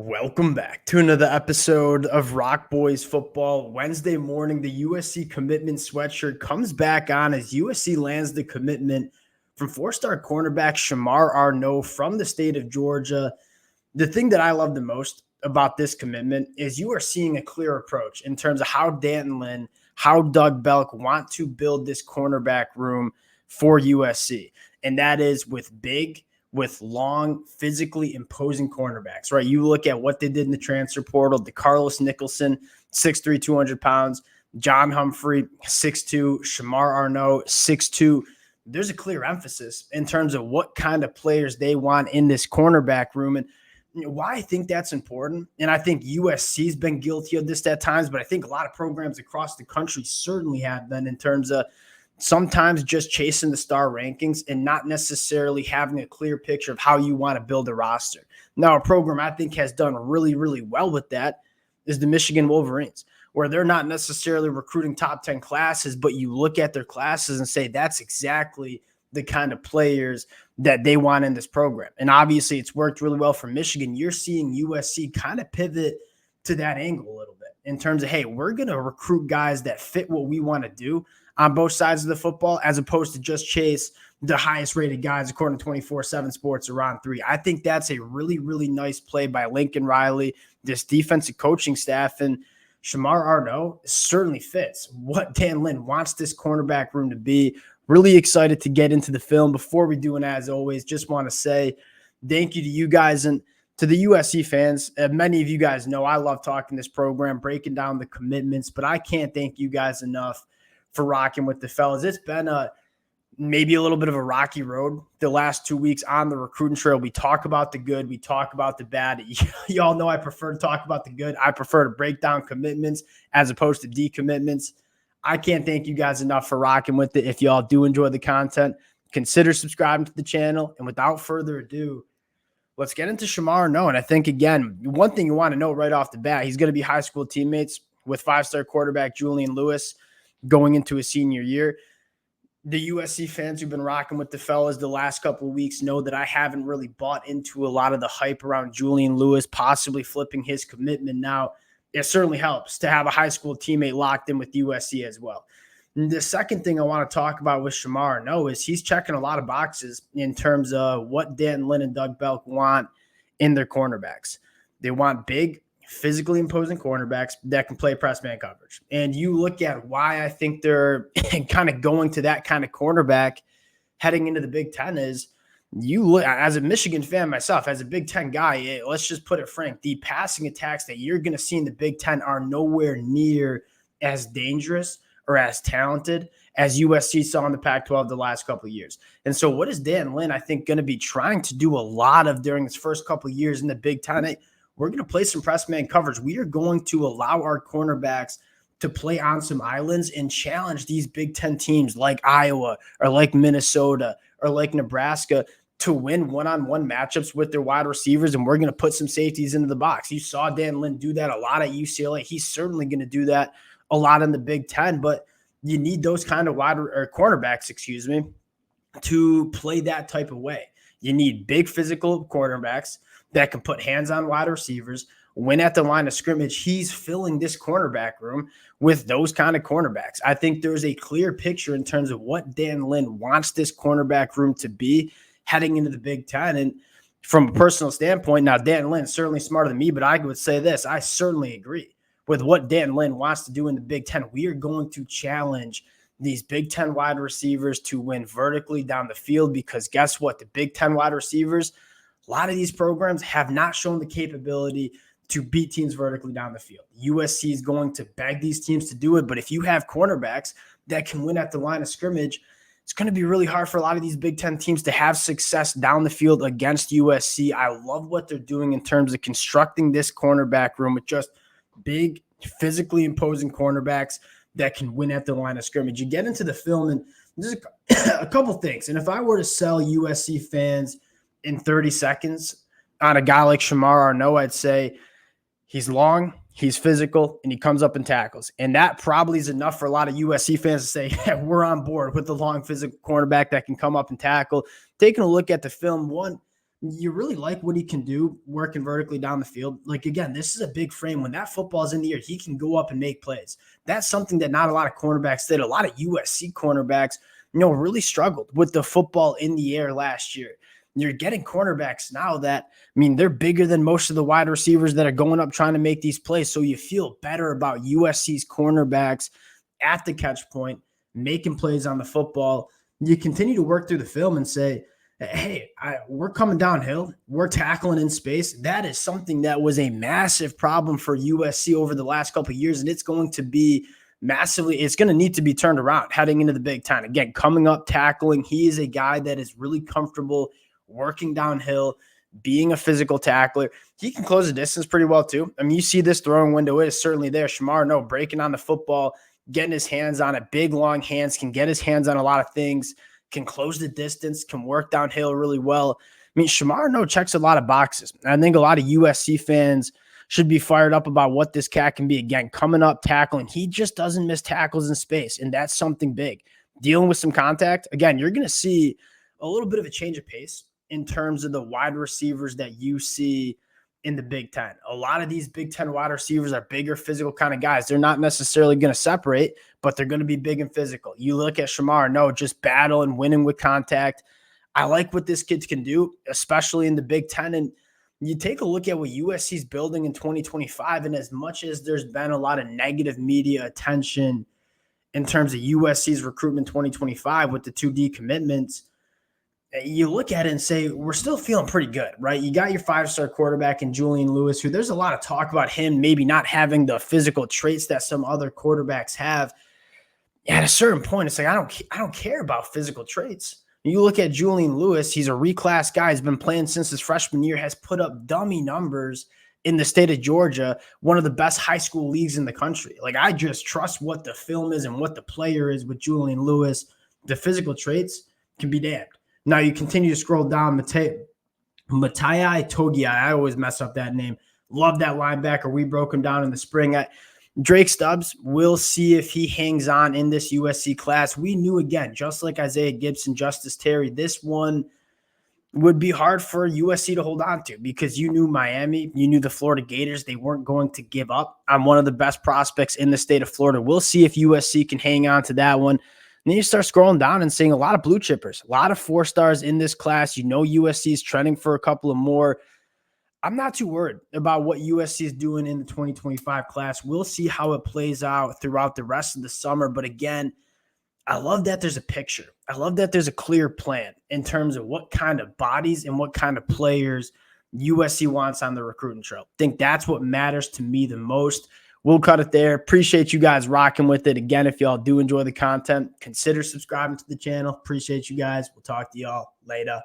Welcome back to another episode of Rock Boys Football. Wednesday morning, the USC commitment sweatshirt comes back on as USC lands the commitment from four-star cornerback Shamar Arnoux from the state of Georgia. The thing that I love the most about this commitment is you are seeing a clear approach in terms of how Dan Lynn, how Doug Belk want to build this cornerback room for USC. And that is with long, physically imposing cornerbacks, right? You look at what they did in the transfer portal, DeCarlos Nicholson, 6'3", 200 pounds, John Humphrey, 6'2", Shamar Arno, 6'2". There's a clear emphasis in terms of what kind of players they want in this cornerback room. And why I think that's important, and I think USC's been guilty of this at times, but I think a lot of programs across the country certainly have been in terms of sometimes just chasing the star rankings and not necessarily having a clear picture of how you want to build a roster. Now, a program I think has done really, really well with that is the Michigan Wolverines, where they're not necessarily recruiting top 10 classes, but you look at their classes and say that's exactly the kind of players that they want in this program. And obviously it's worked really well for Michigan. You're seeing USC kind of pivot to that angle a little bit in terms of, hey, we're going to recruit guys that fit what we want to do on both sides of the football, as opposed to just chase the highest rated guys according to 24/7 Sports or On 3. I think that's a really, really nice play by Lincoln Riley, this defensive coaching staff, and Shamar Arno certainly fits what Dan Lynn wants this cornerback room to be. Really excited to get into the film. Before we do, and as always, just want to say thank you to you guys and to the USC fans. Many of you guys know I love talking this program, breaking down the commitments, but I can't thank you guys enough for rocking with the fellas. It's been maybe a little bit of a rocky road the last 2 weeks on the recruiting trail. We talk about the good. We talk about the bad. Y'all know I prefer to talk about the good. I prefer to break down commitments as opposed to decommitments. I can't thank you guys enough for rocking with it. If y'all do enjoy the content, consider subscribing to the channel. And without further ado, let's get into Shamar Arno. And I think, again, one thing you want to know right off the bat, he's going to be high school teammates with five-star quarterback Julian Lewis going into his senior year. The USC fans who've been rocking with the fellas the last couple of weeks know that I haven't really bought into a lot of the hype around Julian Lewis possibly flipping his commitment. Now, it certainly helps to have a high school teammate locked in with USC as well. And the second thing I want to talk about with Shamar Arno is he's checking a lot of boxes in terms of what Dan Lynn and Doug Belk want in their cornerbacks. They want big, physically imposing cornerbacks that can play press man coverage. And you look at why I think they're kind of going to that kind of cornerback heading into the Big Ten is you look, as a Michigan fan myself, as a Big Ten guy, let's just put it frank, the passing attacks that you're going to see in the Big Ten are nowhere near as dangerous or as talented as USC saw in the Pac-12 the last couple of years. And so what is Dan Lynn, I think, going to be trying to do a lot of during his first couple of years in the Big Ten? We're going to play some press man coverage. We are going to allow our cornerbacks to play on some islands and challenge these Big Ten teams like Iowa or like Minnesota or like Nebraska to win one-on-one matchups with their wide receivers, and we're going to put some safeties into the box. You saw Dan Lynn do that a lot at UCLA. He's certainly going to do that a lot in the Big Ten, but you need those kind of cornerbacks, to play that type of way. You need big physical cornerbacks that can put hands on wide receivers, win at the line of scrimmage. He's filling this cornerback room with those kind of cornerbacks. I think there's a clear picture in terms of what Dan Lynn wants this cornerback room to be heading into the Big Ten. And from a personal standpoint, now Dan Lynn's certainly smarter than me, but I would say this, I certainly agree with what Dan Lynn wants to do in the Big Ten. We are going to challenge these Big Ten wide receivers to win vertically down the field, because guess what? The Big Ten wide receivers, a lot of these programs have not shown the capability to beat teams vertically down the field. USC is going to beg these teams to do it, but if you have cornerbacks that can win at the line of scrimmage, it's going to be really hard for a lot of these Big Ten teams to have success down the field against USC. I love what they're doing in terms of constructing this cornerback room with just big, physically imposing cornerbacks that can win at the line of scrimmage. You get into the film, and there's a couple things. And if I were to sell USC fans in 30 seconds on a guy like Shamar Arno, I'd say he's long, he's physical, and he comes up and tackles. And that probably is enough for a lot of USC fans to say, yeah, we're on board with the long physical cornerback that can come up and tackle. Taking a look at the film, one, You really like what he can do working vertically down the field. Like, again, this is a big frame. When that football's in the air, he can go up and make plays. That's something that not a lot of cornerbacks did. A lot of USC cornerbacks, really struggled with the football in the air last year. You're getting cornerbacks now that, they're bigger than most of the wide receivers that are going up trying to make these plays. So you feel better about USC's cornerbacks at the catch point, making plays on the football. You continue to work through the film and say, hey, we're coming downhill. We're tackling in space. That is something that was a massive problem for USC over the last couple of years, and it's going to be it's going to need to be turned around heading into the Big Ten. Again, coming up, tackling, he is a guy that is really comfortable working downhill, being a physical tackler. He can close the distance pretty well too. You see this throwing window is certainly there. Shamar Arno breaking on the football, getting his hands on it, big, long hands, can get his hands on a lot of things, can close the distance, can work downhill really well. Shamar Arno checks a lot of boxes. I think a lot of USC fans should be fired up about what this cat can be. Again, coming up, tackling. He just doesn't miss tackles in space, and that's something big. Dealing with some contact. Again, you're going to see a little bit of a change of pace in terms of the wide receivers that you see in the Big Ten. A lot of these Big Ten wide receivers are bigger, physical kind of guys. They're not necessarily going to separate, but they're going to be big and physical. You look at Shamar, no, just battle and winning with contact. I like what this kid can do, especially in the Big Ten. And you take a look at what USC's building in 2025, and as much as there's been a lot of negative media attention in terms of USC's recruitment 2025 with the 2D commitments, you look at it and say, we're still feeling pretty good, right? You got your 5-star quarterback in Julian Lewis, who there's a lot of talk about him maybe not having the physical traits that some other quarterbacks have. At a certain point, it's like, I don't care about physical traits. You look at Julian Lewis, he's a reclass guy. He's been playing since his freshman year, has put up dummy numbers in the state of Georgia, one of the best high school leagues in the country. Like, I just trust what the film is and what the player is with Julian Lewis. The physical traits can be damned. Now you continue to scroll down, Matai Togia. I always mess up that name. Love that linebacker. We broke him down in the spring. Drake Stubbs, we'll see if he hangs on in this USC class. We knew, again, just like Isaiah Gibson, Justice Terry, this one would be hard for USC to hold on to because you knew Miami, you knew the Florida Gators. They weren't going to give up on one of the best prospects in the state of Florida. We'll see if USC can hang on to that one. And then you start scrolling down and seeing a lot of blue chippers, a lot of 4-stars in this class. USC is trending for a couple of more. I'm not too worried about what USC is doing in the 2025 class. We'll see how it plays out throughout the rest of the summer. But again, I love that there's a picture. I love that there's a clear plan in terms of what kind of bodies and what kind of players USC wants on the recruiting trail. I think that's what matters to me the most. We'll cut it there. Appreciate you guys rocking with it. Again, if y'all do enjoy the content, consider subscribing to the channel. Appreciate you guys. We'll talk to y'all later.